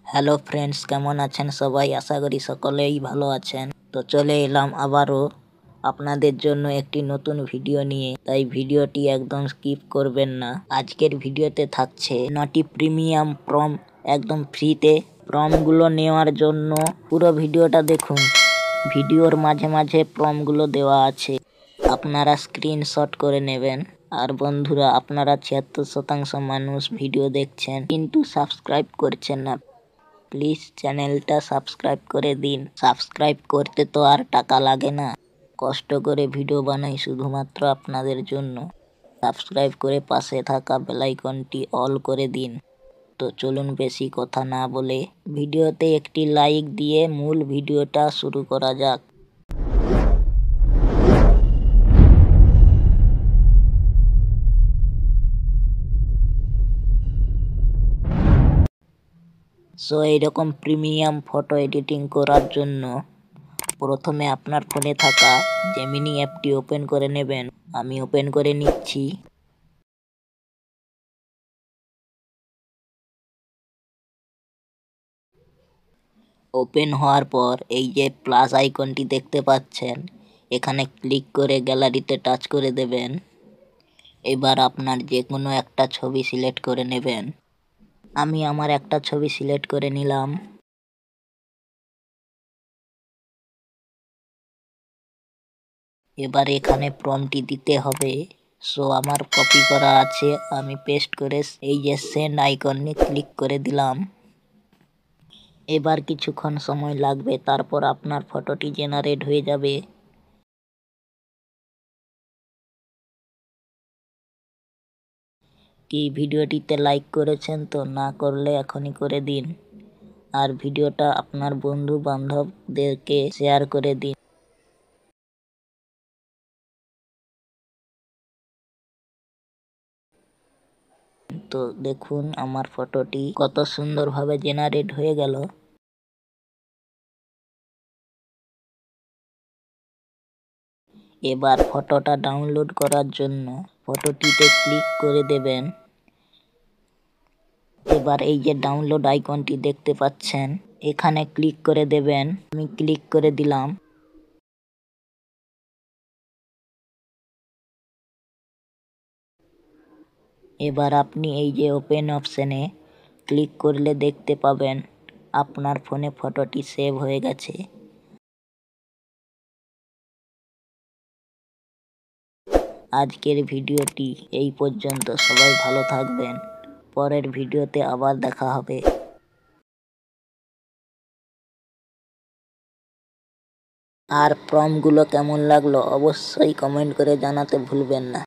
Hello friends, কেমন আছেন সবাই? আশা করি সকলেই ভালো আছেন। তো চলে এলাম আবারও আপনাদের জন্য একটি নতুন ভিডিও নিয়ে, তাই ভিডিওটি একদম স্কিপ করবেন না। আজকের ভিডিওতে থাকছে 9টি প্রিমিয়াম প্রম একদম ফ্রিতে। প্রমগুলো নেওয়ার জন্য পুরো ভিডিওটা দেখুন। ভিডিওর মাঝে মাঝে প্রমগুলো দেওয়া আছে, আপনারা স্ক্রিনশট করে নেবেন। আর বন্ধুরা, আপনারা 76% মানুষ ভিডিও দেখছেন কিন্তু সাবস্ক্রাইব করছেন না। প্লিজ চ্যানেলটা সাবস্ক্রাইব করে দিন। সাবস্ক্রাইব করতে তো আর টাকা লাগে না, কষ্ট করে ভিডিও বানাই শুধুমাত্র আপনাদের জন্য। সাবস্ক্রাইব করে পাশে থাকা বেল আইকনটি অল করে দিন। তো চলুন বেশি কথা না বলে ভিডিওতে একটি লাইক দিয়ে মূল ভিডিওটা শুরু করা যাক। সো এইরকম প্রিমিয়াম ফটো এডিটিং করার জন্য প্রথমে আপনার ফোনে থাকা জেমিনি অ্যাপটি ওপেন করে নেবেন। আমি ওপেন করে নিচ্ছি। ওপেন হওয়ার পর এই যে প্লাস আইকনটি দেখতে পাচ্ছেন, এখানে ক্লিক করে গ্যালারিতে টাচ করে দেবেন। এবার আপনার যে কোনো একটা ছবি সিলেক্ট করে নেবেন। আমি আমার একটা ছবি সিলেক্ট করে নিলাম। এবার এখানে প্রম্পটটি দিতে হবে। সো আমার কপি করা আছে, আমি পেস্ট করে এই যে সেন্ড আইকনে ক্লিক করে দিলাম। এবার কিছুক্ষণ সময় লাগবে, তারপর আপনার ফটোটি জেনারেট হয়ে যাবে। কি ভিডিওটিতে লাইক করেছেন? তো না করলে এখনই করে দিন। আর ভিডিওটা আপনার বন্ধু বান্ধবদেরকে শেয়ার করে দিন। তো দেখুন আমার ফটোটি কত সুন্দরভাবে জেনারেট হয়ে গেল। এবার ফটোটা ডাউনলোড করার জন্য ফটোটিতে ক্লিক করে দেবেন। এবার এই যে ডাউনলোড আইকনটি দেখতে পাচ্ছেন, এখানে ক্লিক করে দেবেন। আমি ক্লিক করে দিলাম। এবার আপনি এই যে ওপেন অপশনে ক্লিক করলে দেখতে পাবেন আপনার ফোনে ফটোটি সেভ হয়ে গেছে। আজকের ভিডিওটি এই পর্যন্ত। সবাই ভালো থাকবেন। পরের ভিডিওতে আবার দেখা হবে। আর প্রম্পটগুলো কেমন লাগলো অবশ্যই কমেন্ট করে জানাতে ভুলবেন না।